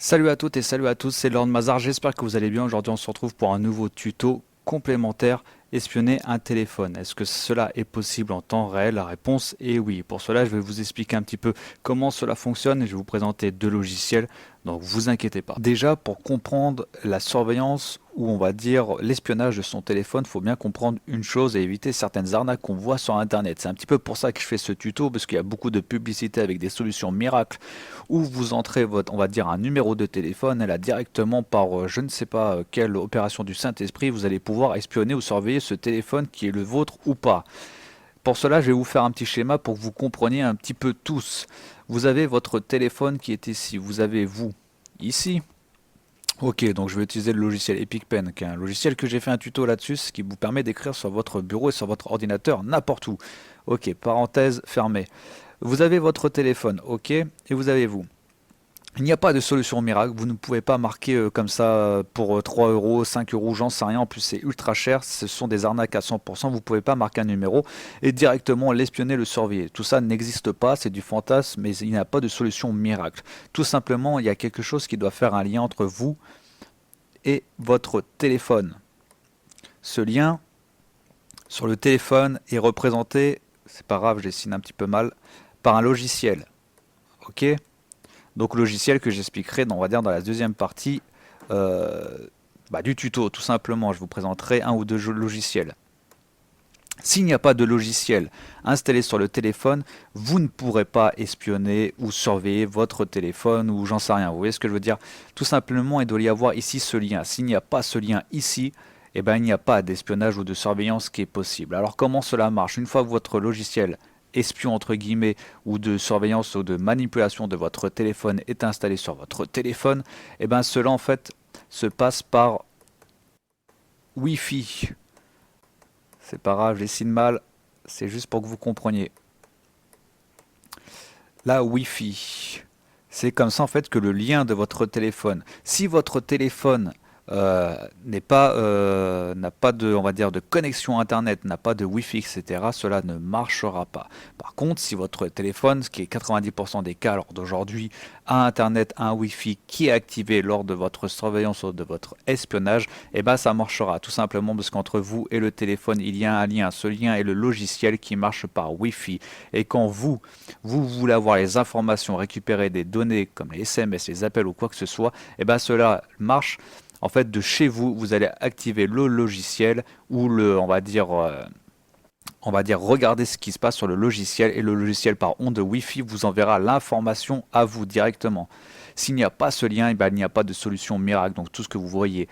Salut à toutes et salut à tous, c'est Lord Mazar, j'espère que vous allez bien. Aujourd'hui on se retrouve pour un nouveau tuto complémentaire, espionner un téléphone. Est-ce que cela est possible en temps réel? La réponse est oui. Pour cela je vais vous expliquer un petit peu comment cela fonctionne et je vais vous présenter deux logiciels, donc vous inquiétez pas. Déjà, pour comprendre la surveillance ou on va dire l'espionnage de son téléphone, il faut bien comprendre une chose et éviter certaines arnaques qu'on voit sur internet. C'est un petit peu pour ça que je fais ce tuto, parce qu'il y a beaucoup de publicité avec des solutions miracles où vous entrez votre, on va dire, un numéro de téléphone et là directement par je ne sais pas quelle opération du Saint-Esprit, vous allez pouvoir espionner ou surveiller ce téléphone qui est le vôtre ou pas. Pour cela, je vais vous faire un petit schéma pour que vous compreniez un petit peu tous. Vous avez votre téléphone qui est ici, vous avez vous ici. Ok, donc je vais utiliser le logiciel Epic Pen, qui est un logiciel que j'ai fait un tuto là-dessus, ce qui vous permet d'écrire sur votre bureau et sur votre ordinateur n'importe où. Ok, parenthèse fermée. Vous avez votre téléphone, ok, et vous avez vous. Il n'y a pas de solution miracle, vous ne pouvez pas marquer comme ça pour 3 euros, 5 euros, j'en sais rien, en plus c'est ultra cher, ce sont des arnaques à 100%, vous ne pouvez pas marquer un numéro et directement l'espionner, le surveiller. Tout ça n'existe pas, c'est du fantasme, mais il n'y a pas de solution miracle. Tout simplement, il y a quelque chose qui doit faire un lien entre vous et votre téléphone. Ce lien sur le téléphone est représenté, c'est pas grave, je dessine un petit peu mal, par un logiciel. Ok? Donc logiciel que j'expliquerai dans, on va dire, dans la deuxième partie euh, du tuto. Tout simplement, je vous présenterai un ou deux logiciels. S'il n'y a pas de logiciel installé sur le téléphone, vous ne pourrez pas espionner ou surveiller votre téléphone ou j'en sais rien. Vous voyez ce que je veux dire? Tout simplement, il doit y avoir ici ce lien. S'il n'y a pas ce lien ici, eh ben, il n'y a pas d'espionnage ou de surveillance qui est possible. Alors comment cela marche? Une fois que votre logiciel espion entre guillemets ou de surveillance ou de manipulation de votre téléphone est installé sur votre téléphone, eh ben cela en fait se passe par Wi-Fi. C'est pas grave, je dessine mal, c'est juste pour que vous compreniez. La Wi-Fi. C'est comme ça en fait que le lien de votre téléphone, si votre téléphone n'a pas de, on va dire, de connexion internet, n'a pas de Wi-Fi, etc., cela ne marchera pas. Par contre, si votre téléphone, ce qui est 90% des cas lors d'aujourd'hui, a internet, a un Wi-Fi qui est activé lors de votre surveillance ou de votre espionnage, eh ben ça marchera tout simplement parce qu'entre vous et le téléphone, il y a un lien. Ce lien est le logiciel qui marche par Wi-Fi. Et quand vous voulez avoir les informations, récupérer des données comme les SMS, les appels ou quoi que ce soit, eh ben cela marche. En fait, de chez vous, vous allez activer le logiciel ou le, on va dire regarder ce qui se passe sur le logiciel et le logiciel par onde Wi-Fi vous enverra l'information à vous directement. S'il n'y a pas ce lien, eh ben, il n'y a pas de solution miracle. Donc tout ce que vous voyez,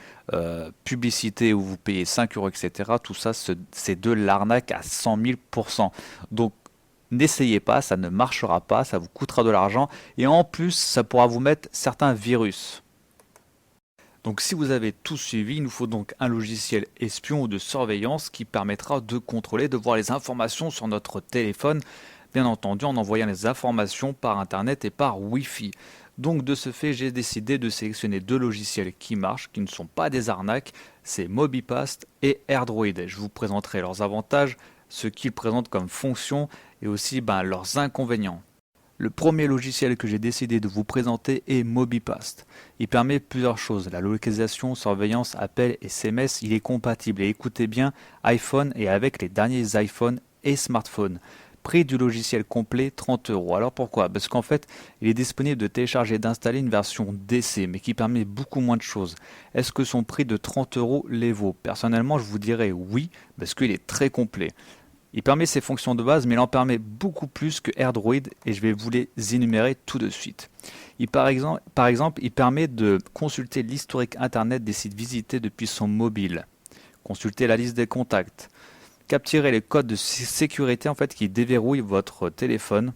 publicité où vous payez 5 euros, etc., tout ça, c'est de l'arnaque à 100 000%. Donc n'essayez pas, ça ne marchera pas, ça vous coûtera de l'argent et en plus, ça pourra vous mettre certains virus. Donc si vous avez tout suivi, il nous faut donc un logiciel espion ou de surveillance qui permettra de contrôler, de voir les informations sur notre téléphone, bien entendu en envoyant les informations par internet et par Wi-Fi. Donc de ce fait, j'ai décidé de sélectionner deux logiciels qui marchent, qui ne sont pas des arnaques, c'est MobiPast et AirDroid. Je vous présenterai leurs avantages, ce qu'ils présentent comme fonction et aussi leurs inconvénients. Le premier logiciel que j'ai décidé de vous présenter est MobiPast. Il permet plusieurs choses, la localisation, surveillance, appel et SMS, il est compatible et écoutez bien, iPhone et avec les derniers iPhones et smartphones. Prix du logiciel complet 30 euros. Alors pourquoi? Parce qu'en fait, il est disponible de télécharger et d'installer une version d'essai, mais qui permet beaucoup moins de choses. Est-ce que son prix de 30 euros les vaut? Personnellement, je vous dirais oui, parce qu'il est très complet. Il permet ses fonctions de base, mais il en permet beaucoup plus que AirDroid et je vais vous les énumérer tout de suite. Par exemple, il permet de consulter l'historique internet des sites visités depuis son mobile, consulter la liste des contacts, capturer les codes de sécurité en fait qui déverrouillent votre téléphone.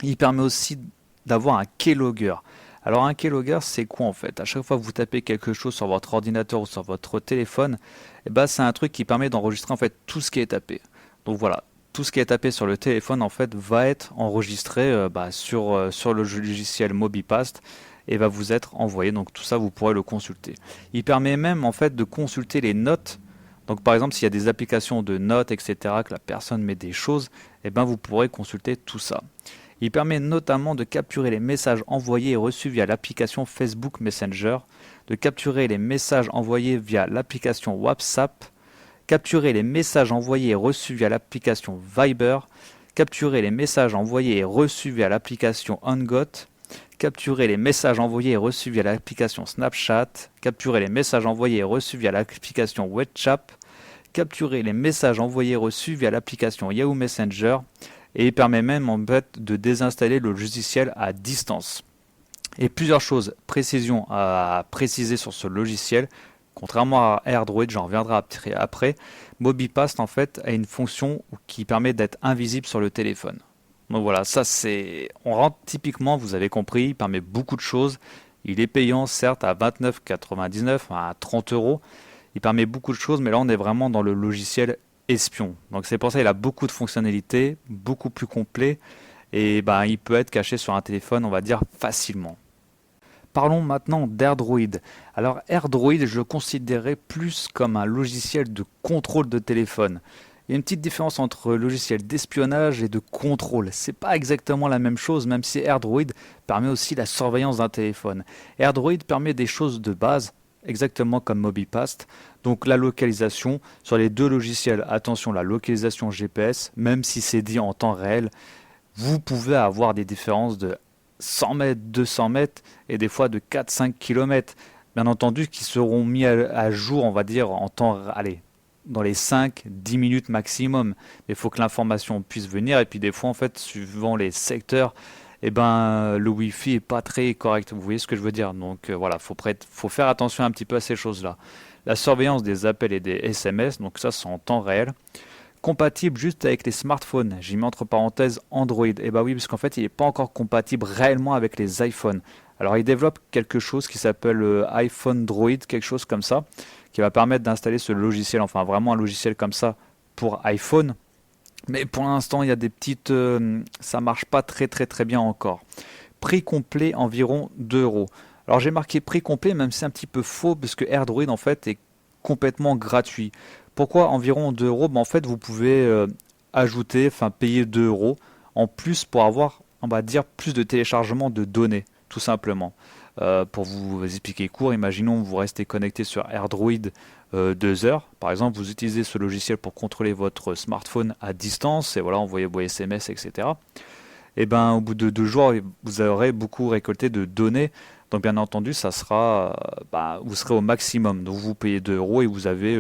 Il permet aussi d'avoir un keylogger. Alors un keylogger, c'est quoi en fait? À chaque fois que vous tapez quelque chose sur votre ordinateur ou sur votre téléphone, c'est un truc qui permet d'enregistrer en fait tout ce qui est tapé. Donc voilà, tout ce qui est tapé sur le téléphone en fait va être enregistré sur le logiciel MobiPast et va vous être envoyé. Donc tout ça vous pourrez le consulter. Il permet même en fait de consulter les notes. Donc par exemple s'il y a des applications de notes etc que la personne met des choses, vous pourrez consulter tout ça. Il permet notamment de capturer les messages envoyés et reçus via l'application Facebook Messenger, de capturer les messages envoyés via l'application WhatsApp, capturer les messages envoyés et reçus via l'application Viber, capturer les messages envoyés et reçus via l'application Hangout, capturer les messages envoyés et reçus via l'application Snapchat, capturer les messages envoyés et reçus via l'application WhatsApp, capturer les messages envoyés et reçus via l'application Yahoo Messenger, et il permet même en fait de désinstaller le logiciel à distance. Et plusieurs choses, précision à préciser sur ce logiciel. Contrairement à AirDroid, j'en reviendrai après, MobiPast en fait a une fonction qui permet d'être invisible sur le téléphone. Donc voilà, ça c'est, on rentre typiquement, vous avez compris, il permet beaucoup de choses. Il est payant certes à 29,99, à 30 euros. Il permet beaucoup de choses, mais là on est vraiment dans le logiciel espion. Donc c'est pour ça qu'il a beaucoup de fonctionnalités, beaucoup plus complet, et ben, il peut être caché sur un téléphone, on va dire facilement. Parlons maintenant d'AirDroid. Alors AirDroid, je le considérais plus comme un logiciel de contrôle de téléphone. Il y a une petite différence entre logiciel d'espionnage et de contrôle. C'est pas exactement la même chose, même si AirDroid permet aussi la surveillance d'un téléphone. AirDroid permet des choses de base, exactement comme MobiPast. Donc la localisation sur les deux logiciels. Attention, la localisation GPS, même si c'est dit en temps réel, vous pouvez avoir des différences de 100 mètres, 200 mètres et des fois de 4-5 km. Bien entendu, qui seront mis à jour, on va dire, en temps, allez, dans les 5-10 minutes maximum. Mais il faut que l'information puisse venir. Et puis des fois, en fait, suivant les secteurs, eh ben, le Wi-Fi est pas très correct. Vous voyez ce que je veux dire? Donc voilà, faut faire attention un petit peu à ces choses-là. La surveillance des appels et des SMS, donc ça c'est en temps réel. Compatible juste avec les smartphones. J'ai mis entre parenthèses Android. Et bah oui, parce qu'en fait, il n'est pas encore compatible réellement avec les iPhones. Alors, il développe quelque chose qui s'appelle iPhone Droid, quelque chose comme ça, qui va permettre d'installer ce logiciel, enfin vraiment un logiciel comme ça pour iPhone. Mais pour l'instant, il y a des petites, ça marche pas très bien encore. Prix complet environ 2 euros. Alors j'ai marqué prix complet, même si c'est un petit peu faux, parce que AirDroid en fait est complètement gratuit. Pourquoi environ 2 euros? En fait, vous pouvez ajouter, enfin payer 2 euros en plus pour avoir, on va dire, plus de téléchargement de données, tout simplement. Pour vous expliquer court, imaginons vous restez connecté sur AirDroid 2 heures. Par exemple, vous utilisez ce logiciel pour contrôler votre smartphone à distance et voilà, envoyer vos SMS, etc. Et ben, au bout de 2 jours, vous aurez beaucoup récolté de données. Donc, bien entendu, ça sera, vous serez au maximum. Donc, vous payez 2 euros et vous avez,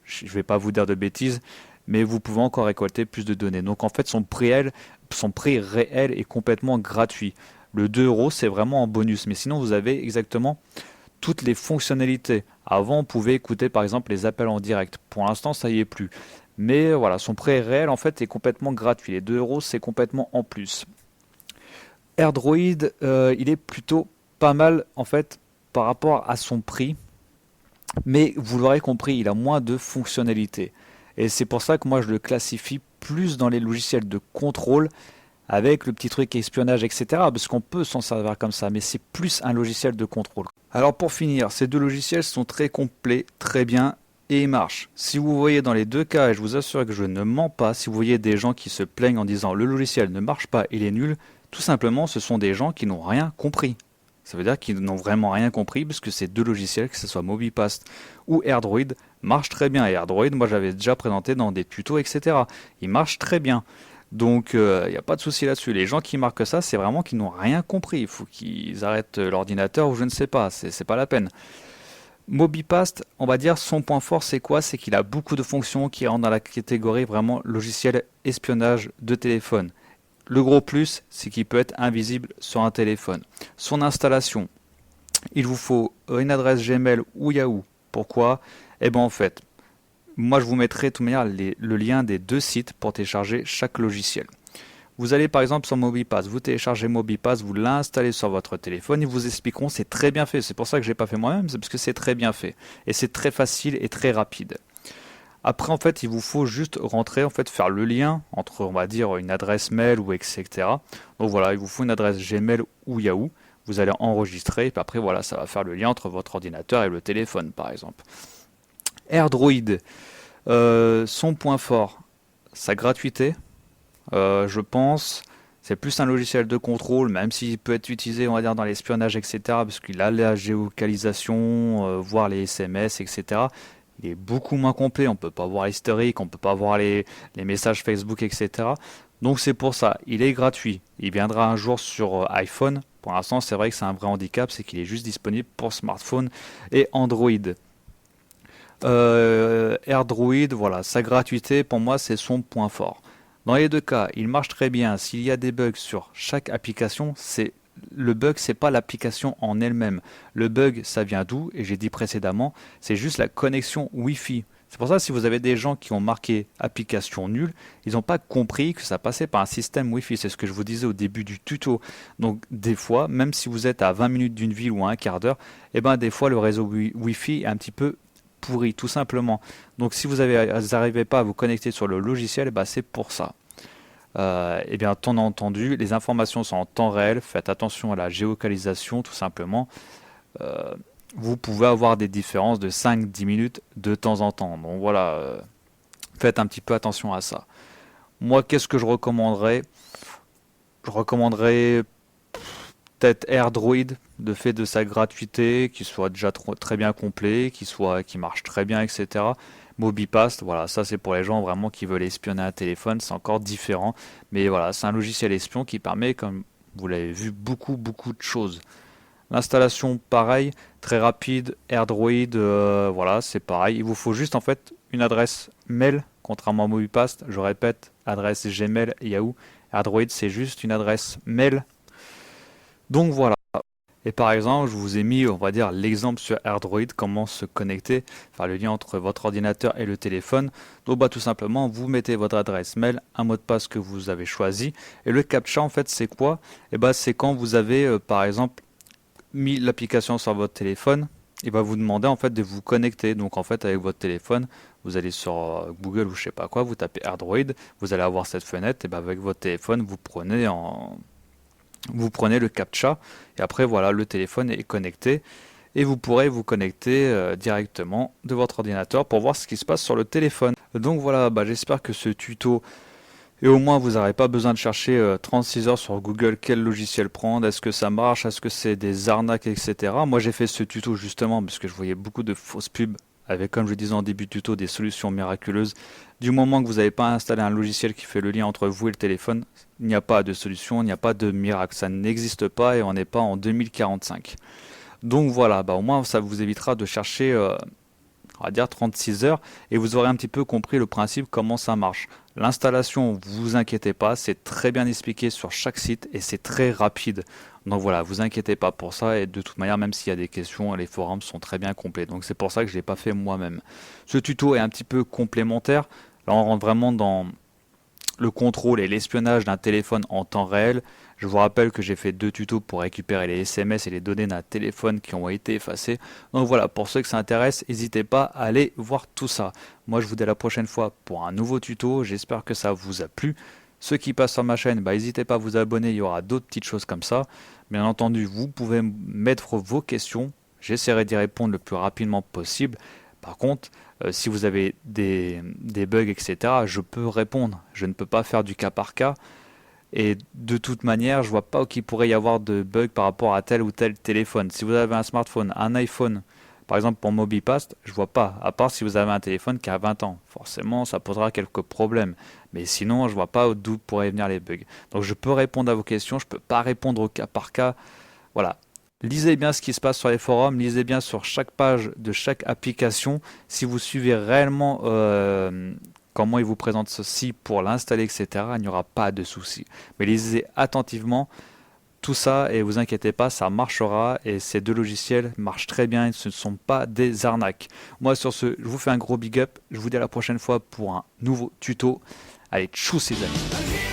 je ne vais pas vous dire de bêtises, mais vous pouvez encore récolter plus de données. Donc, en fait, son prix réel est complètement gratuit. Le 2 euros, c'est vraiment en bonus. Mais sinon, vous avez exactement toutes les fonctionnalités. Avant, on pouvait écouter, par exemple, les appels en direct. Pour l'instant, ça y est plus. Mais voilà, son prix réel, en fait, est complètement gratuit. Les 2 euros, c'est complètement en plus. AirDroid, il est plutôt pas mal, en fait, par rapport à son prix. Mais vous l'aurez compris, il a moins de fonctionnalités. Et c'est pour ça que moi, je le classifie plus dans les logiciels de contrôle, avec le petit truc espionnage, etc. Parce qu'on peut s'en servir comme ça, mais c'est plus un logiciel de contrôle. Alors pour finir, ces deux logiciels sont très complets, très bien, et ils marchent. Si vous voyez dans les deux cas, et je vous assure que je ne mens pas, si vous voyez des gens qui se plaignent en disant le logiciel ne marche pas, il est nul, tout simplement ce sont des gens qui n'ont rien compris. Ça veut dire qu'ils n'ont vraiment rien compris, puisque ces deux logiciels, que ce soit MobiPast ou AirDroid, marchent très bien. Et AirDroid, moi j'avais déjà présenté dans des tutos, etc. Ils marchent très bien. Donc il n'y a pas de souci là-dessus. Les gens qui marquent ça, c'est vraiment qu'ils n'ont rien compris. Il faut qu'ils arrêtent l'ordinateur ou je ne sais pas, c'est pas la peine. MobiPast, on va dire son point fort c'est quoi? C'est qu'il a beaucoup de fonctions qui rentrent dans la catégorie vraiment logiciel espionnage de téléphone. Le gros plus, c'est qu'il peut être invisible sur un téléphone. Son installation, il vous faut une adresse Gmail ou Yahoo. Pourquoi? Eh bien en fait, moi je vous mettrai de toute manière le lien des deux sites pour télécharger chaque logiciel. Vous allez par exemple sur MobiPast, vous téléchargez MobiPast, vous l'installez sur votre téléphone, ils vous expliqueront, c'est très bien fait. C'est pour ça que je n'ai pas fait moi-même, c'est parce que c'est très bien fait. Et c'est très facile et très rapide. Après en fait il vous faut juste rentrer, en fait faire le lien entre on va dire une adresse mail ou etc. Donc voilà, il vous faut une adresse Gmail ou Yahoo. Vous allez enregistrer et puis après voilà, ça va faire le lien entre votre ordinateur et le téléphone par exemple. AirDroid, son point fort, sa gratuité, je pense, C'est plus un logiciel de contrôle, même s'il peut être utilisé, on va dire, dans l'espionnage, etc. Parce qu'il a la géolocalisation, voir les SMS, etc. Il est beaucoup moins complet. On peut pas voir l'historique, on peut pas voir les messages Facebook, etc. Donc c'est pour ça, il est gratuit. Il viendra un jour sur iPhone. Pour l'instant, c'est vrai que c'est un vrai handicap, c'est qu'il est juste disponible pour smartphone et Android. AirDroid, voilà, sa gratuité, pour moi, c'est son point fort. Dans les deux cas, il marche très bien. S'il y a des bugs sur chaque application, le bug, c'est pas l'application en elle-même. Le bug, ça vient d'où? Et j'ai dit précédemment, c'est juste la connexion Wi-Fi. C'est pour ça que si vous avez des gens qui ont marqué application nulle, ils n'ont pas compris que ça passait par un système Wi-Fi. C'est ce que je vous disais au début du tuto. Donc des fois, même si vous êtes à 20 minutes d'une ville ou à un quart d'heure, eh ben des fois le réseau Wi-Fi est un petit peu pourri, tout simplement. Donc si vous n'arrivez pas à vous connecter sur le logiciel, eh ben, c'est pour ça. Et bien entendu, les informations sont en temps réel. Faites attention à la géolocalisation, tout simplement. Vous pouvez avoir des différences de 5-10 minutes de temps en temps. Donc voilà, faites un petit peu attention à ça. Moi, qu'est-ce que je recommanderais? Je recommanderais peut-être AirDroid, de fait de sa gratuité, qui soit déjà très bien complet, qui marche très bien, etc. MobiPast, voilà, ça c'est pour les gens vraiment qui veulent espionner un téléphone, c'est encore différent. Mais voilà, c'est un logiciel espion qui permet, comme vous l'avez vu, beaucoup de choses. L'installation, pareil, très rapide. AirDroid, voilà, c'est pareil. Il vous faut juste en fait une adresse mail, contrairement à MobiPast. Je répète, adresse Gmail, Yahoo. AirDroid, c'est juste une adresse mail. Donc voilà. Et par exemple, je vous ai mis, on va dire, l'exemple sur AirDroid, comment se connecter, faire le lien entre votre ordinateur et le téléphone. Donc bah, tout simplement, vous mettez votre adresse mail, un mot de passe que vous avez choisi. Et le CAPTCHA, en fait, c'est quoi? Et bah, c'est quand vous avez, par exemple, mis l'application sur votre téléphone, il va vous demander en fait de vous connecter. Donc en fait avec votre téléphone, vous allez sur Google ou je sais pas quoi, vous tapez AirDroid, vous allez avoir cette fenêtre et ben avec votre téléphone vous prenez le CAPTCHA et après voilà, le téléphone est connecté et vous pourrez vous connecter directement de votre ordinateur pour voir ce qui se passe sur le téléphone. Donc voilà, bah, j'espère que ce tuto, et au moins, vous n'aurez pas besoin de chercher 36 heures sur Google quel logiciel prendre, est-ce que ça marche, est-ce que c'est des arnaques, etc. Moi, j'ai fait ce tuto justement parce que je voyais beaucoup de fausses pubs avec, comme je disais en début de tuto, des solutions miraculeuses. Du moment que vous n'avez pas installé un logiciel qui fait le lien entre vous et le téléphone, il n'y a pas de solution, il n'y a pas de miracle. Ça n'existe pas et on n'est pas en 2045. Donc voilà, bah, au moins, ça vous évitera de chercher on va dire 36 heures et vous aurez un petit peu compris le principe, comment ça marche. L'installation, vous inquiétez pas, c'est très bien expliqué sur chaque site et c'est très rapide. Donc voilà, vous inquiétez pas pour ça et de toute manière, même s'il y a des questions, les forums sont très bien complets. Donc c'est pour ça que je l'ai pas fait moi-même. Ce tuto est un petit peu complémentaire. Là, on rentre vraiment dans le contrôle et l'espionnage d'un téléphone en temps réel. Je vous rappelle que j'ai fait 2 tutos pour récupérer les SMS et les données d'un téléphone qui ont été effacés. Donc voilà, pour ceux que ça intéresse, n'hésitez pas à aller voir tout ça. Moi je vous dis à la prochaine fois pour un nouveau tuto, j'espère que ça vous a plu. Ceux qui passent sur ma chaîne, bah, n'hésitez pas à vous abonner, il y aura d'autres petites choses comme ça. Bien entendu, vous pouvez mettre vos questions, j'essaierai d'y répondre le plus rapidement possible. Par contre, si vous avez des bugs, etc., je peux répondre. Je ne peux pas faire du cas par cas. Et de toute manière, je vois pas qu'il pourrait y avoir de bugs par rapport à tel ou tel téléphone. Si vous avez un smartphone, un iPhone, par exemple pour MobiPast, je vois pas. À part si vous avez un téléphone qui a 20 ans. Forcément, ça posera quelques problèmes. Mais sinon, je vois pas d'où pourraient venir les bugs. Donc je peux répondre à vos questions, je peux pas répondre au cas par cas. Voilà. Lisez bien ce qui se passe sur les forums, lisez bien sur chaque page de chaque application. Si vous suivez réellement comment ils vous présentent ceci pour l'installer, etc., il n'y aura pas de souci. Mais lisez attentivement tout ça et vous inquiétez pas, ça marchera et ces 2 logiciels marchent très bien, ce ne sont pas des arnaques. Moi sur ce, je vous fais un gros big up, je vous dis à la prochaine fois pour un nouveau tuto. Allez, tchou les amis.